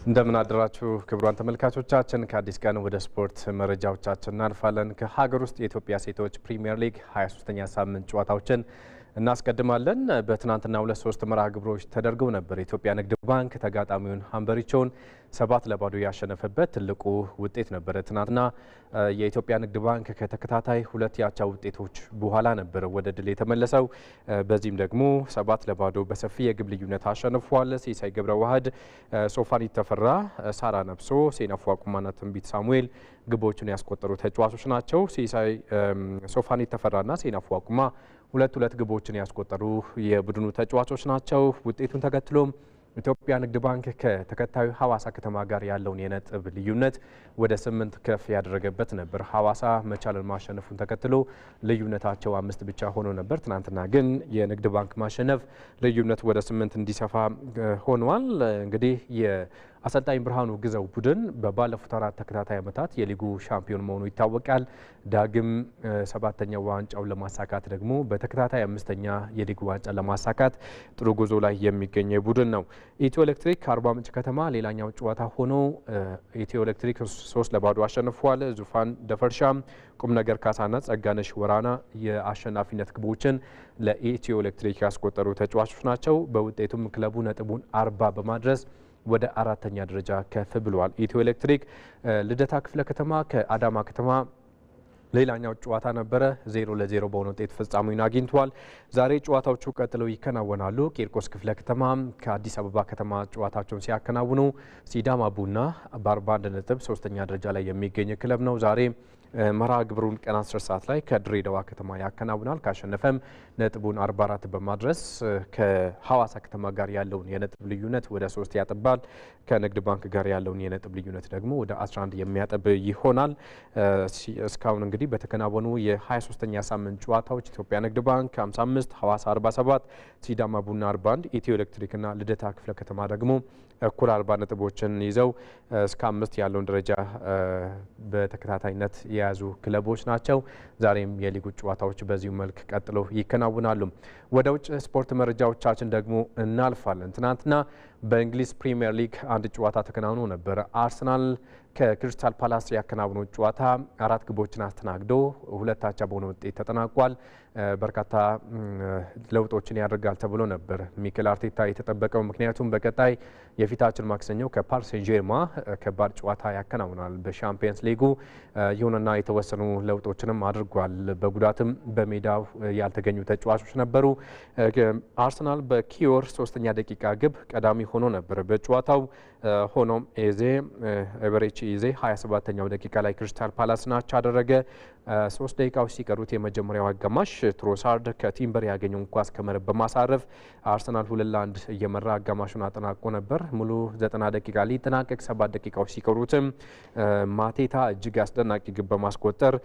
እንደምን አደራችሁ ክቡራን ተመልካቾቻችን። ከአዲስ ቀን ወደ ስፖርት መረጃዎቻችን እናልፋለን። ከሀገር ውስጥ የኢትዮጵያ ሴቶች ፕሪሚየር ሊግ 23ኛ ሳምንት ጨዋታዎችን እናስቀድማለን። በትናንትናው ዕለት 3 መርሃ ግብሮች ተደርገው ነበር። የኢትዮጵያ ንግድ ባንክ ተጋጣሚውን ሀምበሪቾን 7-2 ያሸነፈበት ትልቁ ውጤት ነበር። ትናንትና የኢትዮጵያ ንግድ ባንክ ከተከታታይ 2 ያቻ ውጤቶች በኋላ ነበር ወደ ድል የተመለሰው። በዚህም ደግሞ 7-2 በሰፊ የግብ ልዩነት አሸንፏል። ሲሳይ ገብረ ዋህድ፣ ሶፋኒት ተፈራ፣ ሳራ ነብሶ፣ ሴናፉ አቁማና ትንቢት ሳሙኤል ግቦቹን ያስቆጠሩ ተጫዋቾች ናቸው። ሲሳይ ሶፋኒት ተፈራና ሴናፉ አቁማ ሁለት ግቦችን ያስቆጠሩ የቡድኑ ተጫዋቾች ናቸው። ውጤቱን ተከትሎም ኢትዮጵያ ንግድ ባንክ ከተከታዩ ሐዋሳ ከተማ ጋር ያለውን የነጥብ ልዩነት ወደ 8 ከፍ ያደረገበት ነበር። ሐዋሳ መቻልን ማሸነፉን ተከትሎ ልዩነታቸው 5 ብቻ ሆኖ ነበር። ትናንትና ግን የንግድ ባንክ ማሸነፍ ልዩነት ወደ 8 እንዲሰፋ ሆኗል። እንግዲህ አሰልጣኝ ብርሃኑ ግዘው ቡድን በባለፉት 4 ተከታታይ ዓመታት የሊጉ ሻምፒዮን መሆኑ ይታወቃል። ዳግም 7ኛው ዋንጫውን ለማሳካት ደግሞ በተከታታይ 5ኛ የሊጉ ዋንጫ ለማሳካት ጥሩ ጉዞ ላይ የሚገኝ ቡድን ነው። ኢትዮ ኤሌክትሪክ አርባ ምንጭ ከተማ ሌላኛው ጨዋታ ሆኖ ኢትዮ ኤሌክትሪክ 3-2 አሸንፏል። ዙፋን ደፈርሻም፣ ቁም ነገር ካሳና ጸጋነሽ ወራና የአሸናፊነት ግቦችን ለኢትዮ ኤሌክትሪክ ያስቆጠሩ ተጫዋቾች ናቸው። በውጤቱም ክለቡ ነጥቡን 40 በማድረስ ወደ 4ኛ ደረጃ ከፍ ብሏል። ኢትዮ ኤሌክትሪክ ልደታ ክፍለ ከተማ ከአዳማ ከተማ ሌላኛው ጨዋታ ነበረ። 0-0 በሆነ ውጤት ፍጻሜውን አግኝቷል። ዛሬ ጨዋታዎቹ ቀጥለው ይከናወናሉ። ቂርቆስ ክፍለ ከተማ ከአዲስ አበባ ከተማ ጨዋታቸውን ሲያከናውኑ፣ ሲዳማ ቡና በ41 ነጥብ 3ኛ ደረጃ ላይ የሚገኝ ክለብ ነው። ዛሬ መርሃ ግብሩን ቀን 10 ሰዓት ላይ ከድሬዳዋ ከተማ ያከናውናል። ካሸነፈም ነጥቡን 44 በማድረስ ከሐዋሳ ከተማ ጋር ያለውን የነጥብ ልዩነት ወደ 3 ያጠባል። ከንግድ ባንክ ጋር ያለውን የነጥብ ልዩነት ደግሞ ወደ 11 የሚያጠብ ይሆናል። እስካሁን እንግዲህ በተከናወኑ የ23ኛ ሳምንት ጨዋታዎች ኢትዮጵያ ንግድ ባንክ 55፣ ሐዋሳ 47፣ ሲዳማ ቡና 41፣ ኢትዮ ኤሌክትሪክና ልደታ ክፍለ ከተማ ደግሞ እኩል 40 ነጥቦችን ይዘው እስከ 5 ያለውን ደረጃ በተከታታይነት የያዙ ክለቦች ናቸው። ዛሬም የሊጉ ጨዋታዎች በዚሁ መልክ ቀጥለው ይከናወናሉ። ወደ ውጭ ስፖርት መረጃዎቻችን ደግሞ እናልፋለን። ትናንትና በእንግሊዝ ፕሪሚየር ሊግ አንድ ጨዋታ ተከናውኖ ነበር። አርሰናል ከክሪስታል ፓላስ ያከናወነው ጨዋታ 4 ግቦችን አስተናግዶ 2 አቻ በሆነ ውጤት ተጠናቋል። በርካታ ለውጦችን ያደርጋል ተብሎ ነበር ሚኬል አርቴታ የተጠበቀው። ምክንያቱም በቀጣይ የፊታችን ማክሰኞ ከፓሪስ ሴን ጀርማ ከባድ ጨዋታ ያከናውናል በሻምፒየንስ ሊጉ። ይሁንና የተወሰኑ ለውጦችንም አድርጓል። በጉዳትም በሜዳው ያልተገኙ ተጫዋቾች ነበሩ። አርሰናል በኪዮር 3ኛ ደቂቃ ግብ ቀዳሚ ሆኖ ነበር በጨዋታው። ሆኖም ኤቨሬቺ ኢዜ 27ኛው ደቂቃ ላይ ክሪስታል ፓላስን አቻ አደረገ። 3 ደቂቃዎች ሲቀሩት የመጀመሪያው አጋማሽ ትሮሳርድ ከቲምበር ያገኘውን ኳስ ከመረብ በማሳረፍ አርሰናል 2-1 እየመራ አጋማሹን አጠናቆ ነበር። ሙሉ 90 ደቂቃ ሊጠናቀቅ 7 ደቂቃዎች ሲቀሩትም ማቴታ እጅግ አስደናቂ ግብ በማስቆጠር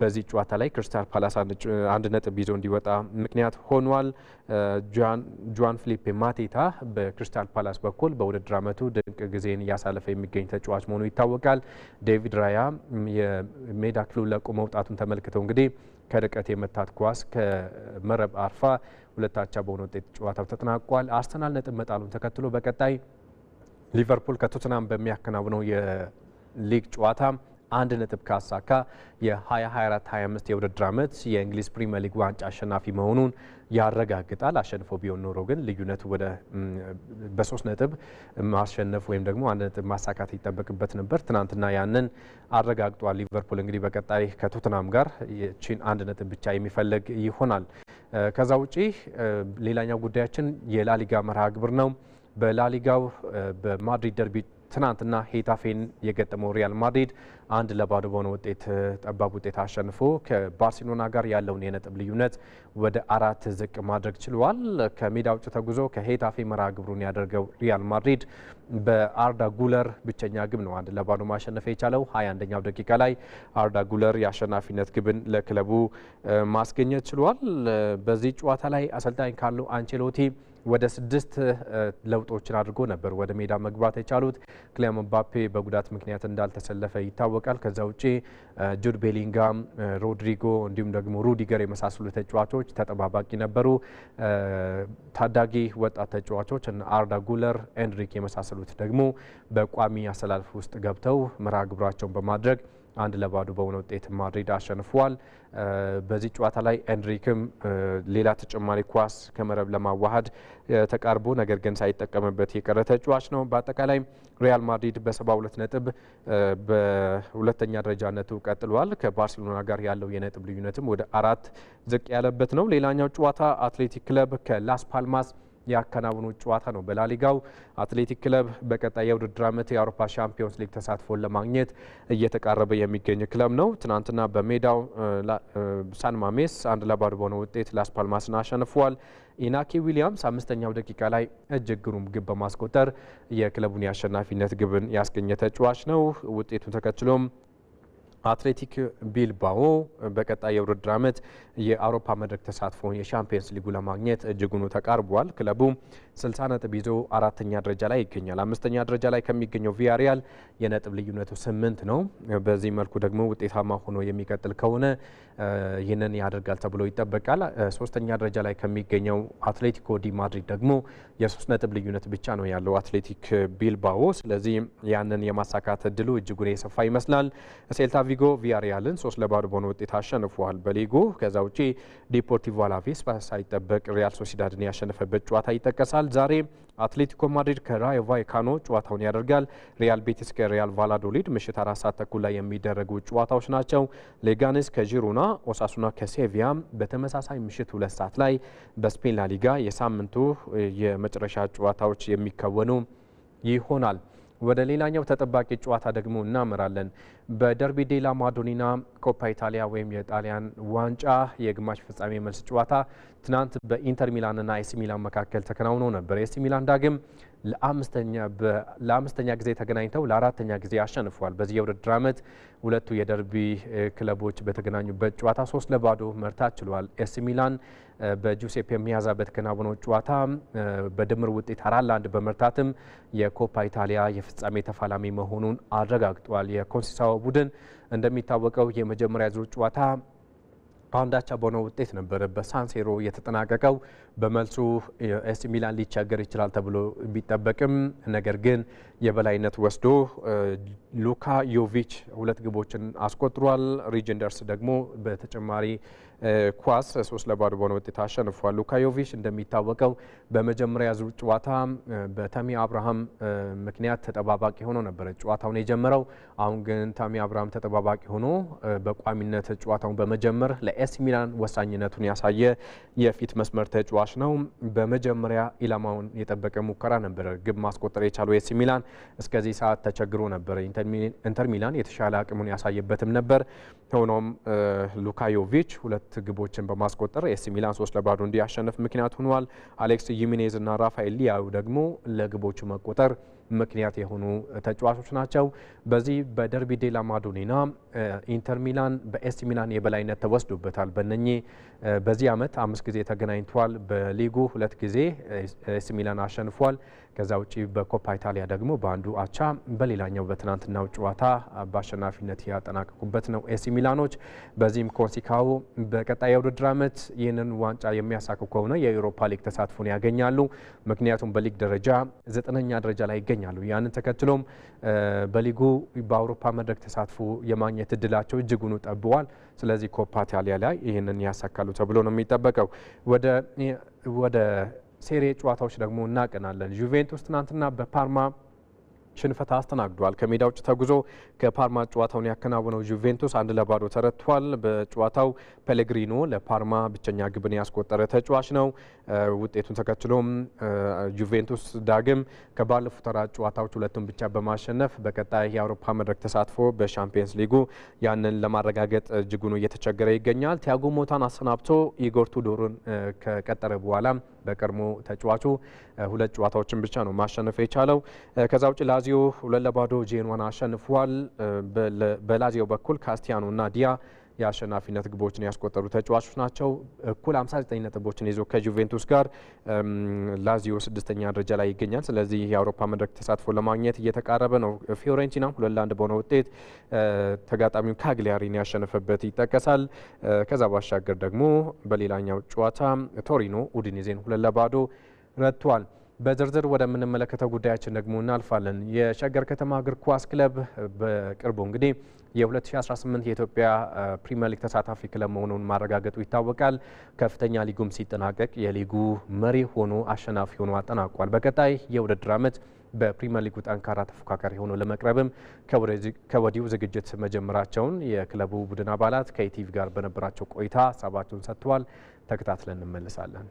በዚህ ጨዋታ ላይ ክሪስታል ፓላስ 1 ነጥብ ይዞ እንዲወጣ ምክንያት ሆኗል። ጆዋን ፊሊፔ ማቴታ በክሪስታል ፓላስ በኩል በውድድር ዓመቱ ድንቅ ጊዜን እያሳለፈ የሚገኝ ተጫዋች መሆኑ ይታወቃል። ዴቪድ ራያ የሜዳ ክፍሉ ለቆ መውጣቱን ተመልክተው እንግዲህ ከርቀት የመታት ኳስ ከመረብ አርፋ 2 አቻ በሆነ ውጤት ጨዋታው ተጠናቋል። አርሰናል ነጥብ መጣሉን ተከትሎ በቀጣይ ሊቨርፑል ከቶተናም በሚያከናውነው የሊግ ጨዋታ 1 ነጥብ ካሳካ የ2024-25 የውድድር ዓመት የእንግሊዝ ፕሪሚየር ሊግ ዋንጫ አሸናፊ መሆኑን ያረጋግጣል። አሸንፎ ቢሆን ኖሮ ግን ልዩነቱ ወደ በ3 ነጥብ ማሸነፍ ወይም ደግሞ 1 ነጥብ ማሳካት ይጠበቅበት ነበር። ትናንትና ያንን አረጋግጧል። ሊቨርፑል እንግዲህ በቀጣይ ከቶተናም ጋር የቺን 1 ነጥብ ብቻ የሚፈልግ ይሆናል። ከዛ ውጪ ሌላኛው ጉዳያችን የላሊጋ መርሃ ግብር ነው። በላሊጋው በማድሪድ ደርቢ ትናንትና ሄታፌን የገጠመው ሪያል ማድሪድ 1-2 በሆነ ውጤት ጠባብ ውጤት አሸንፎ ከባርሴሎና ጋር ያለውን የነጥብ ልዩነት ወደ 4 ዝቅ ማድረግ ችሏል። ከሜዳ ውጭ ተጉዞ ከሄታፌ መርሃ ግብሩን ያደርገው ሪያል ማድሪድ በአርዳ ጉለር ብቸኛ ግብ ነው 1-2 ማሸነፍ የቻለው። 21ኛው ደቂቃ ላይ አርዳ ጉለር የአሸናፊነት ግብን ለክለቡ ማስገኘት ችሏል። በዚህ ጨዋታ ላይ አሰልጣኝ ካርሎ አንቼሎቲ ወደ 6 ለውጦችን አድርጎ ነበር ወደ ሜዳ መግባት የቻሉት። ክሊያን ምባፔ በጉዳት ምክንያት እንዳልተሰለፈ ይታወቃል። ከዛ ውጪ ጁድ ቤሊንጋም፣ ሮድሪጎ እንዲሁም ደግሞ ሩዲገር የመሳሰሉ ተጫዋቾች ተጠባባቂ ነበሩ። ታዳጊ ወጣት ተጫዋቾች አርዳ ጉለር፣ ኤንሪክ የመሳሰሉት ደግሞ በቋሚ አሰላለፍ ውስጥ ገብተው መርሃ ግብራቸውን በማድረግ 1-0 በሆነ ውጤት ማድሪድ አሸንፏል። በዚህ ጨዋታ ላይ ኤንሪክም ሌላ ተጨማሪ ኳስ ከመረብ ለማዋሃድ ተቃርቦ ነገር ግን ሳይጠቀምበት የቀረ ተጫዋች ነው። በአጠቃላይ ሪያል ማድሪድ በ72 ነጥብ በሁለተኛ ደረጃነቱ ቀጥሏል። ከባርሴሎና ጋር ያለው የነጥብ ልዩነትም ወደ 4 ዝቅ ያለበት ነው። ሌላኛው ጨዋታ አትሌቲክ ክለብ ከላስ ፓልማስ ያከናወኑ ጨዋታ ነው። በላሊጋው አትሌቲክ ክለብ በቀጣይ የውድድር ዓመት የአውሮፓ ሻምፒዮንስ ሊግ ተሳትፎን ለማግኘት እየተቃረበ የሚገኝ ክለብ ነው። ትናንትና በሜዳው ሳን ማሜስ 1-0 በሆነ ውጤት ላስ ፓልማስን አሸንፏል። ኢናኪ ዊሊያምስ 5ኛው ደቂቃ ላይ እጅግ ግሩም ግብ በማስቆጠር የክለቡን የአሸናፊነት ግብን ያስገኘ ተጫዋች ነው። ውጤቱን ተከትሎም አትሌቲክ ቢልባኦ በቀጣይ የውድድር ዓመት የአውሮፓ መድረክ ተሳትፎን የሻምፒየንስ ሊጉ ለማግኘት እጅጉኑ ተቃርቧል። ክለቡ 60 ነጥብ ይዞ 4ኛ ደረጃ ላይ ይገኛል። 5ኛ ደረጃ ላይ ከሚገኘው ቪያሪያል የነጥብ ልዩነቱ 8 ነው። በዚህ መልኩ ደግሞ ውጤታማ ሆኖ የሚቀጥል ከሆነ ይህንን ያደርጋል ተብሎ ይጠበቃል። 3ኛ ደረጃ ላይ ከሚገኘው አትሌቲኮ ዲ ማድሪድ ደግሞ የ3 ነጥብ ልዩነት ብቻ ነው ያለው አትሌቲክ ቢልባኦ። ስለዚህ ያንን የማሳካት እድሉ እጅጉን የሰፋ ይመስላል። ሴልታ ቪጎ ቪያሪያልን 3-0 በሆነ ውጤት አሸንፏል በሊጉ። ከዛ ውጪ ዲፖርቲቮ አላቬስ ሳይጠበቅ ሪያል ሶሲዳድን ያሸነፈበት ጨዋታ ይጠቀሳል። ዛሬ አትሌቲኮ ማድሪድ ከራዮ ቫይካኖ ጨዋታውን ያደርጋል። ሪያል ቤቲስ ከሪያል ቫላዶሊድ ምሽት 4 ሰዓት ተኩል ላይ የሚደረጉ ጨዋታዎች ናቸው። ሌጋኔስ ከጂሮና፣ ኦሳሱና ከሴቪያ በተመሳሳይ ምሽት 2 ሰዓት ላይ በስፔን ላሊጋ የሳምንቱ የመጨረሻ ጨዋታዎች የሚከወኑ ይሆናል። ወደ ሌላኛው ተጠባቂ ጨዋታ ደግሞ እናመራለን። በደርቢ ዴላ ማዶኒና ኮፓ ኢታሊያ ወይም የጣሊያን ዋንጫ የግማሽ ፍጻሜ መልስ ጨዋታ ትናንት በኢንተር ሚላንና ኤሲ ሚላን መካከል ተከናውኖ ነበር። ኤሲ ሚላን ዳግም ለአምስተኛ ጊዜ ተገናኝተው ለአራተኛ ጊዜ አሸንፏል። በዚህ የውድድር ዓመት ሁለቱ የደርቢ ክለቦች በተገናኙበት ጨዋታ 3-0 መርታት ችሏል። ኤሲ ሚላን በጁሴፔ ሚያዛ በተከናወነው ጨዋታ በድምር ውጤት 4-1 በመርታትም የኮፓ ኢታሊያ የፍጻሜ ተፋላሚ መሆኑን አረጋግጧል። የኮንሲሳኦ ቡድን እንደሚታወቀው የመጀመሪያ ዙር ጨዋታ አንዳቻ በሆነ ውጤት ነበር በሳንሴሮ የተጠናቀቀው። በመልሱ ኤሲ ሚላን ሊቸገር ይችላል ተብሎ ቢጠበቅም ነገር ግን የበላይነት ወስዶ ሉካ ዮቪች 2 ግቦችን አስቆጥሯል። ሪጀንደርስ ደግሞ በተጨማሪ ኳስ 3-0 በሆነ ውጤት አሸንፏል። ሉካ ዮቪች እንደሚታወቀው በመጀመሪያ ዙር ጨዋታ በታሚ አብርሃም ምክንያት ተጠባባቂ ሆኖ ነበር ጨዋታውን የጀመረው። አሁን ግን ታሚ አብርሃም ተጠባባቂ ሆኖ በቋሚነት ጨዋታውን በመጀመር ለኤሲ ሚላን ወሳኝነቱን ያሳየ የፊት መስመር ተጫዋች ነው። በመጀመሪያ ኢላማውን የጠበቀ ሙከራ ነበር ግብ ማስቆጠር የቻለው ኤሲ ሚላን እስከዚህ ሰዓት ተቸግሮ ነበር። ኢንተር ሚላን የተሻለ አቅሙን ያሳየበትም ነበር። ሆኖም ሉካ ዮቪች 2 ግቦችን በማስቆጠር ኤሲ ሚላን 3-0 እንዲያሸንፍ ምክንያት ሆኗል። አሌክስ ጂሚኔዝ እና ራፋኤል ሊያው ደግሞ ለግቦቹ መቆጠር ምክንያት የሆኑ ተጫዋቾች ናቸው። በዚህ በደርቢ ዴላ ማዶኒና ኢንተር ሚላን በኤሲ ሚላን የበላይነት ተወስዶበታል። በዚህ ዓመት 5 ጊዜ ተገናኝቷል። በሊጉ 2 ጊዜ ኤሲ ሚላን አሸንፏል። ከዛ ውጪ በኮፓ ኢታሊያ ደግሞ በአንዱ አቻ፣ በሌላኛው በትናንትናው ጨዋታ በአሸናፊነት ያጠናቀቁበት ነው ኤሲ ሚላኖች። በዚህም ኮንሲካኦ በቀጣይ የውድድር ዓመት ይህንን ዋንጫ የሚያሳኩ ከሆነ የዩሮፓ ሊግ ተሳትፎን ያገኛሉ። ምክንያቱም በሊግ ደረጃ 9ኛ ደረጃ ላይ ይገኛሉ። ያንን ተከትሎም በሊጉ በአውሮፓ መድረክ ተሳትፎ የማግኘት እድላቸው እጅጉኑ ጠብዋል። ስለዚህ ኮፓ ኢታሊያ ላይ ይህንን ያሳካሉ ተብሎ ነው የሚጠበቀው። ወደ ሴሪ ጨዋታዎች ደግሞ እናቀናለን። ጁቬንቱስ ትናንትና በፓርማ ሽንፈት አስተናግዷል። ከሜዳ ውጭ ተጉዞ ከፓርማ ጨዋታውን ያከናወነው ጁቬንቱስ 1-0 ተረቷል። በጨዋታው ፔሌግሪኖ ለፓርማ ብቸኛ ግብን ያስቆጠረ ተጫዋች ነው። ውጤቱን ተከትሎም ጁቬንቱስ ዳግም ከባለፉት 4 ጨዋታዎች 2ቱን ብቻ በማሸነፍ በቀጣይ የአውሮፓ መድረክ ተሳትፎ በሻምፒየንስ ሊጉ ያንን ለማረጋገጥ እጅጉኑ እየተቸገረ ይገኛል። ቲያጎ ሞታን አሰናብቶ ኢጎር ቱዶርን ከቀጠረ በኋላ በቀድሞ ተጫዋቹ 2 ጨዋታዎችን ብቻ ነው ማሸነፍ የቻለው። ከዛ ውጭ ላዚዮ 2-0 ጄንዋን አሸንፏል። በላዚዮ በኩል ካስቲያኖ እና ዲያ የአሸናፊነት ግቦችን ያስቆጠሩ ተጫዋቾች ናቸው። እኩል 59 ነጥቦችን ይዞ ከጁቬንቱስ ጋር ላዚዮ 6ኛ ደረጃ ላይ ይገኛል። ስለዚህ የአውሮፓ መድረክ ተሳትፎ ለማግኘት እየተቃረበ ነው። ፊዮሬንቲና 2-1 በሆነ ውጤት ተጋጣሚው ካግሊያሪን ያሸነፈበት ይጠቀሳል። ከዛ ባሻገር ደግሞ በሌላኛው ጨዋታ ቶሪኖ ኡዲኔዜን 2-0 ረቷል። በዝርዝር ወደምንመለከተው ጉዳያችን ደግሞ እናልፋለን። የሸገር ከተማ እግር ኳስ ክለብ በቅርቡ እንግዲህ የ2018 የኢትዮጵያ ፕሪሚየር ሊግ ተሳታፊ ክለብ መሆኑን ማረጋገጡ ይታወቃል። ከፍተኛ ሊጉም ሲጠናቀቅ የሊጉ መሪ ሆኖ አሸናፊ ሆኖ አጠናቋል። በቀጣይ የውድድር ዓመት በፕሪሚየር ሊጉ ጠንካራ ተፎካካሪ ሆኖ ለመቅረብም ከወዲሁ ዝግጅት መጀመራቸውን የክለቡ ቡድን አባላት ከኢቲቪ ጋር በነበራቸው ቆይታ ሀሳባቸውን ሰጥተዋል። ተከታትለን እንመልሳለን።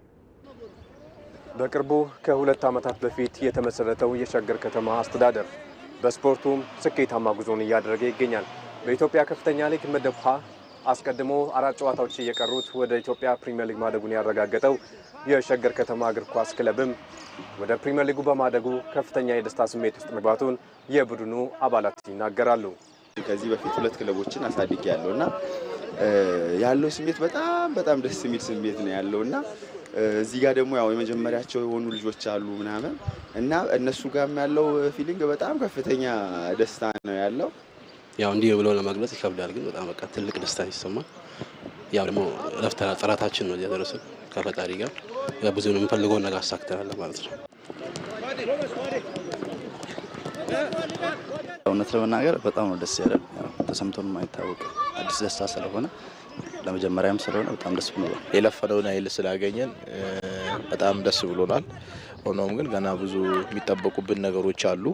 በቅርቡ ከ2 ዓመታት በፊት የተመሰረተው የሸገር ከተማ አስተዳደር በስፖርቱም ስኬታማ ጉዞን እያደረገ ይገኛል። በኢትዮጵያ ከፍተኛ ሊግ ምድብ ሀ አስቀድሞ 4 ጨዋታዎች እየቀሩት ወደ ኢትዮጵያ ፕሪሚየር ሊግ ማደጉን ያረጋገጠው የሸገር ከተማ እግር ኳስ ክለብም ወደ ፕሪሚየር ሊጉ በማደጉ ከፍተኛ የደስታ ስሜት ውስጥ መግባቱን የቡድኑ አባላት ይናገራሉ። ከዚህ በፊት 2 ክለቦችን አሳድጌ ያለውና ያለው ስሜት በጣም ደስ የሚል ስሜት ነው ያለውና እዚህ ጋር ደግሞ ያው የመጀመሪያቸው የሆኑ ልጆች አሉ ምናምን እና እነሱ ጋርም ያለው ፊሊንግ በጣም ከፍተኛ ደስታ ነው ያለው። ያው እንዲህ ብሎ ለመግለጽ ይከብዳል፣ ግን በጣም በቃ ትልቅ ደስታ ይሰማል። ያው ደግሞ ለፍተና ጥረታችን ነው እየደረስን ከፈጣሪ ጋር ብዙ የምንፈልገው ነገር አሳክተናል ማለት ነው። እውነት ለመናገር በጣም ነው ደስ ያለን። ተሰምቶን የማይታወቅ አዲስ ደስታ ስለሆነ ለመጀመሪያም ስለሆነ በጣም ደስ ብሎናል። የለፈነውን ኃይል ስላገኘን በጣም ደስ ብሎናል። ሆኖም ግን ገና ብዙ የሚጠበቁብን ነገሮች አሉ።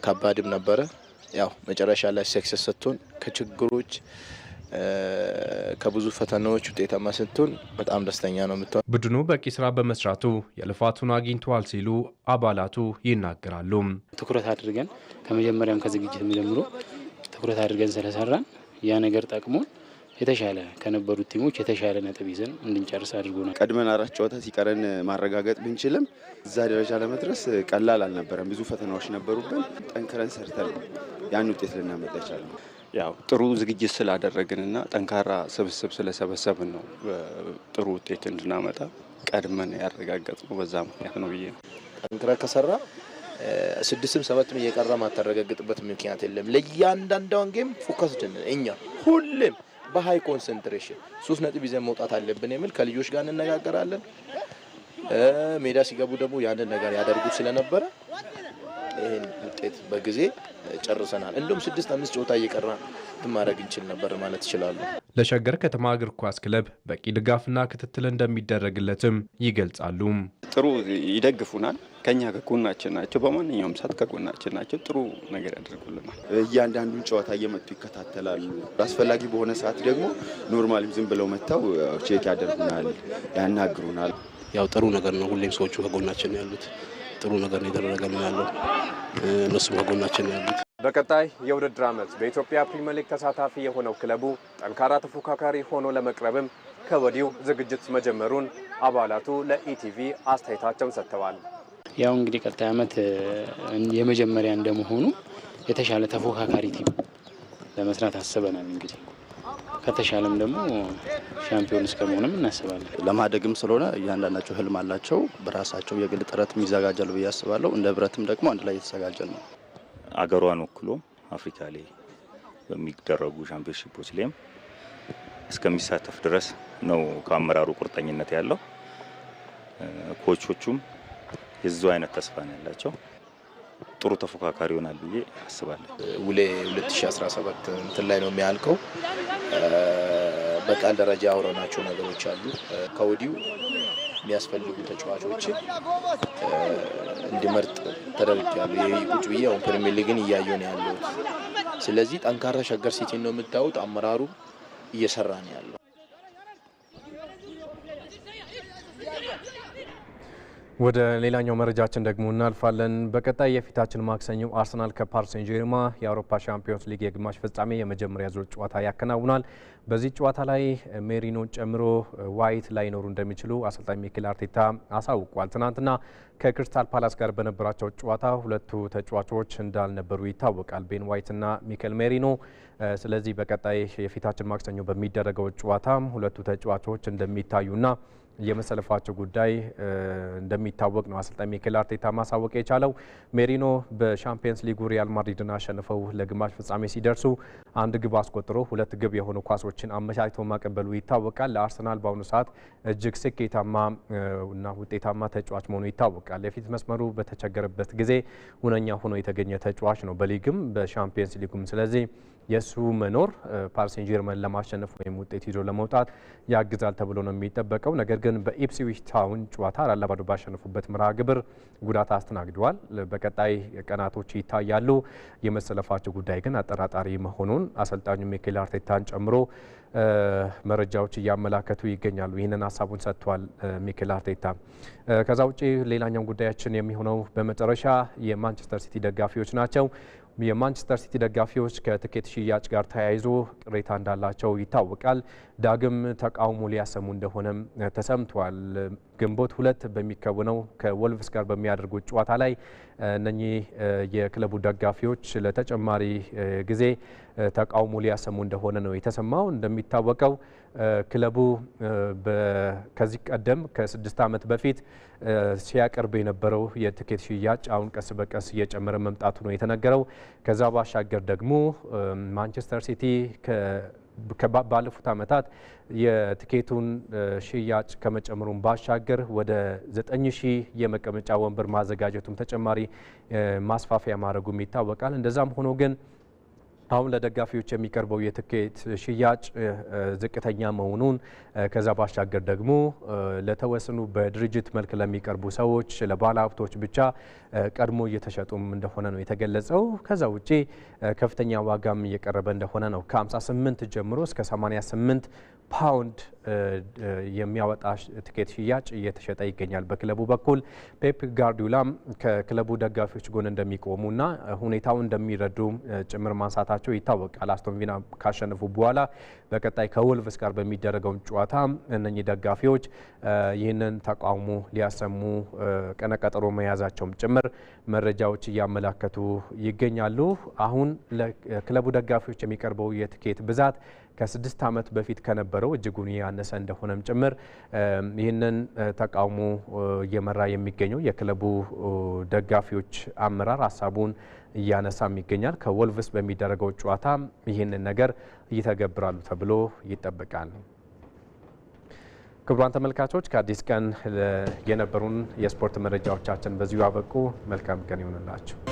ከባድም ነበረ። ያው መጨረሻ ላይ ሰክሰስ ስትሆን ከችግሮች ከብዙ ፈተናዎች ውጤታማ ስትሆን በጣም ደስተኛ ነው የምትሆን። ቡድኑ በቂ ስራ በመስራቱ የልፋቱን አግኝቷል ሲሉ አባላቱ ይናገራሉ። ትኩረት አድርገን ከመጀመሪያም ከዝግጅት ጀምሮ ትኩረት አድርገን ስለሰራን ያ ነገር ጠቅሞ የተሻለ ከነበሩት ቲሞች የተሻለ ነጥብ ይዘን እንድንጨርስ አድርጎናል። ቀድመን 4 ጨዋታ ሲቀረን ማረጋገጥ ብንችልም እዛ ደረጃ ለመድረስ ቀላል አልነበረም። ብዙ ፈተናዎች ነበሩብን። ጠንክረን ሰርተን ያን ውጤት ልናመጣ ይቻላል። ያው ጥሩ ዝግጅት ስላደረግንና ጠንካራ ስብስብ ስለሰበሰብን ነው ጥሩ ውጤት እንድናመጣ ቀድመን ያረጋገጥነው። በዛ ምክንያት ነው ብዬ ነው። ጠንክረህ ከሰራ 6ም 7ም እየቀረ ማታረጋግጥበት ምክንያት የለም። ለእያንዳንዷን ጌም ፎከስድ እኛ ሁሌም በሃይ ኮንሰንትሬሽን 3 ነጥብ ይዘን መውጣት አለብን የሚል ከልጆች ጋር እንነጋገራለን። ሜዳ ሲገቡ ደግሞ ያንን ነገር ያደርጉት ስለነበረ ይሄን ውጤት በጊዜ ጨርሰናል። እንደውም 6-5 ጨዋታ እየቀራ ማድረግ እንችል ነበር ማለት ይችላሉ። ለሸገር ከተማ እግር ኳስ ክለብ በቂ ድጋፍና ክትትል እንደሚደረግለትም ይገልጻሉ። ጥሩ ይደግፉናል። ከኛ ከጎናችን ናቸው። በማንኛውም ሰዓት ከጎናችን ናቸው። ጥሩ ነገር ያደርጉልናል። እያንዳንዱን ጨዋታ እየመጡ ይከታተላሉ። አስፈላጊ በሆነ ሰዓት ደግሞ ኖርማሊም ዝም ብለው መጥተው ቼክ ያደርጉናል፣ ያናግሩናል። ያው ጥሩ ነገር ነው። ሁሌም ሰዎቹ ከጎናችን ነው ያሉት። ጥሩ ነገር ነው የተደረገልን ያለው። እነሱም ከጎናችን ነው ያሉት። በቀጣይ የውድድር ዓመት በኢትዮጵያ ፕሪሚየር ሊግ ተሳታፊ የሆነው ክለቡ ጠንካራ ተፎካካሪ ሆኖ ለመቅረብም ከወዲሁ ዝግጅት መጀመሩን አባላቱ ለኢቲቪ አስተያየታቸውን ሰጥተዋል። ያው እንግዲህ ቀጣይ ዓመት የመጀመሪያ እንደመሆኑ የተሻለ ተፎካካሪ ቲም ለመስራት አስበናል። እንግዲህ ከተሻለም ደግሞ ሻምፒዮን እስከመሆንም እናስባለን። ለማደግም ስለሆነ እያንዳንዳቸው ህልም አላቸው። በራሳቸው የግል ጥረትም ይዘጋጃሉ ብዬ አስባለሁ። እንደ ህብረትም ደግሞ አንድ ላይ የተዘጋጀን ነው። አገሯን ወክሎ አፍሪካ ላይ በሚደረጉ ሻምፒዮንሺፖች ላይም እስከሚሳተፍ ድረስ ነው ከአመራሩ ቁርጠኝነት ያለው። ኮቾቹም የዚሁ አይነት ተስፋ ነው ያላቸው። ጥሩ ተፎካካሪ ይሆናል ብዬ አስባለሁ። ውሌ 2017 እንትን ላይ ነው የሚያልቀው። በቃል ደረጃ አውረናቸው ነገሮች አሉ። ከወዲሁ የሚያስፈልጉ ተጫዋቾችን እንዲመርጥ ተደርጓል። ቁጭ ብዬ አሁን ፕሪሚየር ሊግን እያየሁ ነው ያለው። ስለዚህ ጠንካራ ሸገር ሲቲ ነው የምታዩት። አመራሩ እየሰራ ነው ያለው። ወደ ሌላኛው መረጃችን ደግሞ እናልፋለን። በቀጣይ የፊታችን ማክሰኞ አርሰናል ከፓሪስ ሴን ጀርማ የአውሮፓ ሻምፒዮንስ ሊግ የግማሽ ፍጻሜ የመጀመሪያ ዙር ጨዋታ ያከናውናል። በዚህ ጨዋታ ላይ ሜሪኖን ጨምሮ ዋይት ላይኖሩ እንደሚችሉ አሰልጣኝ ሚኬል አርቴታ አሳውቋል። ትናንትና ከክሪስታል ፓላስ ጋር በነበራቸው ጨዋታ ሁለቱ ተጫዋቾች እንዳልነበሩ ይታወቃል፣ ቤን ዋይትና ሚኬል ሜሪኖ። ስለዚህ በቀጣይ የፊታችን ማክሰኞ በሚደረገው ጨዋታ ሁለቱ ተጫዋቾች እንደሚታዩና የመሰለፋቸው ጉዳይ እንደሚታወቅ ነው አሰልጣኝ ሚኬል አርቴታ ማሳወቅ የቻለው። ሜሪኖ በሻምፒየንስ ሊጉ ሪያል ማድሪድን አሸንፈው ለግማሽ ፍጻሜ ሲደርሱ አንድ ግብ አስቆጥሮ ሁለት ግብ የሆኑ ኳሶችን አመቻችቶ ማቀበሉ ይታወቃል። ለአርሰናል በአሁኑ ሰዓት እጅግ ስኬታማ እና ውጤታማ ተጫዋች መሆኑ ይታወቃል። የፊት መስመሩ በተቸገረበት ጊዜ ሁነኛ ሆኖ የተገኘ ተጫዋች ነው በሊግም በሻምፒየንስ ሊጉም። ስለዚህ የሱ መኖር ፓሪስ ሴን ጀርመን ለማሸነፍ ወይም ውጤት ይዞ ለመውጣት ያግዛል ተብሎ ነው የሚጠበቀው። ነገር ግን በኢፕስዊች ታውን ጨዋታ 4-0 ባሸነፉበት መርሃ ግብር ጉዳት አስተናግደዋል። በቀጣይ ቀናቶች ይታያሉ። የመሰለፋቸው ጉዳይ ግን አጠራጣሪ መሆኑን አሰልጣኙ ሚኬል አርቴታን ጨምሮ መረጃዎች እያመላከቱ ይገኛሉ። ይህንን ሀሳቡን ሰጥቷል ሚኬል አርቴታ። ከዛ ውጪ ሌላኛው ጉዳያችን የሚሆነው በመጨረሻ የማንቸስተር ሲቲ ደጋፊዎች ናቸው። የማንቸስተር ሲቲ ደጋፊዎች ከትኬት ሽያጭ ጋር ተያይዞ ቅሬታ እንዳላቸው ይታወቃል። ዳግም ተቃውሞ ሊያሰሙ እንደሆነም ተሰምቷል። ግንቦት 2 በሚከወነው ከወልቭስ ጋር በሚያደርጉት ጨዋታ ላይ እነኚህ የክለቡ ደጋፊዎች ለተጨማሪ ጊዜ ተቃውሞ ሊያሰሙ እንደሆነ ነው የተሰማው። እንደሚታወቀው ክለቡ ከዚህ ቀደም ከ6 ዓመት በፊት ሲያቀርብ የነበረው የትኬት ሽያጭ አሁን ቀስ በቀስ እየጨመረ መምጣቱ ነው የተነገረው። ከዛ ባሻገር ደግሞ ማንቸስተር ሲቲ ባለፉት ዓመታት የትኬቱን ሽያጭ ከመጨመሩን ባሻገር ወደ 9000 የመቀመጫ ወንበር ማዘጋጀቱም ተጨማሪ ማስፋፊያ ማድረጉም ይታወቃል። እንደዛም ሆኖ ግን አሁን ለደጋፊዎች የሚቀርበው የትኬት ሽያጭ ዝቅተኛ መሆኑን ከዛ ባሻገር ደግሞ ለተወሰኑ በድርጅት መልክ ለሚቀርቡ ሰዎች ለባለ ሀብቶች ብቻ ቀድሞ እየተሸጡም እንደሆነ ነው የተገለጸው። ከዛ ውጪ ከፍተኛ ዋጋም እየቀረበ እንደሆነ ነው። ከ58 ጀምሮ እስከ 88 ፓውንድ የሚያወጣ ትኬት ሽያጭ እየተሸጠ ይገኛል። በክለቡ በኩል ፔፕ ጋርዲዮላም ከክለቡ ደጋፊዎች ጎን እንደሚቆሙና ሁኔታውን እንደሚረዱ ጭምር ማንሳታቸው ይታወቃል። አስቶን ቪላ ካሸነፉ በኋላ በቀጣይ ከወልቭስ ጋር በሚደረገው ጨዋታ እነኚህ ደጋፊዎች ይህንን ተቃውሞ ሊያሰሙ ቀነቀጠሮ መያዛቸውም ጭምር መረጃዎች እያመላከቱ ይገኛሉ። አሁን ለክለቡ ደጋፊዎች የሚቀርበው የትኬት ብዛት ከ6 ዓመት በፊት ከነበረው እጅጉን ያነሰ እንደሆነም ጭምር ይህንን ተቃውሞ እየመራ የሚገኘው የክለቡ ደጋፊዎች አመራር ሀሳቡን እያነሳም ይገኛል። ከወልቭስ በሚደረገው ጨዋታ ይህንን ነገር ይተገብራሉ ተብሎ ይጠበቃል። ክቡራን ተመልካቾች ከአዲስ ቀን የነበሩን የስፖርት መረጃዎቻችን በዚሁ አበቁ። መልካም ቀን ይሁንላችሁ።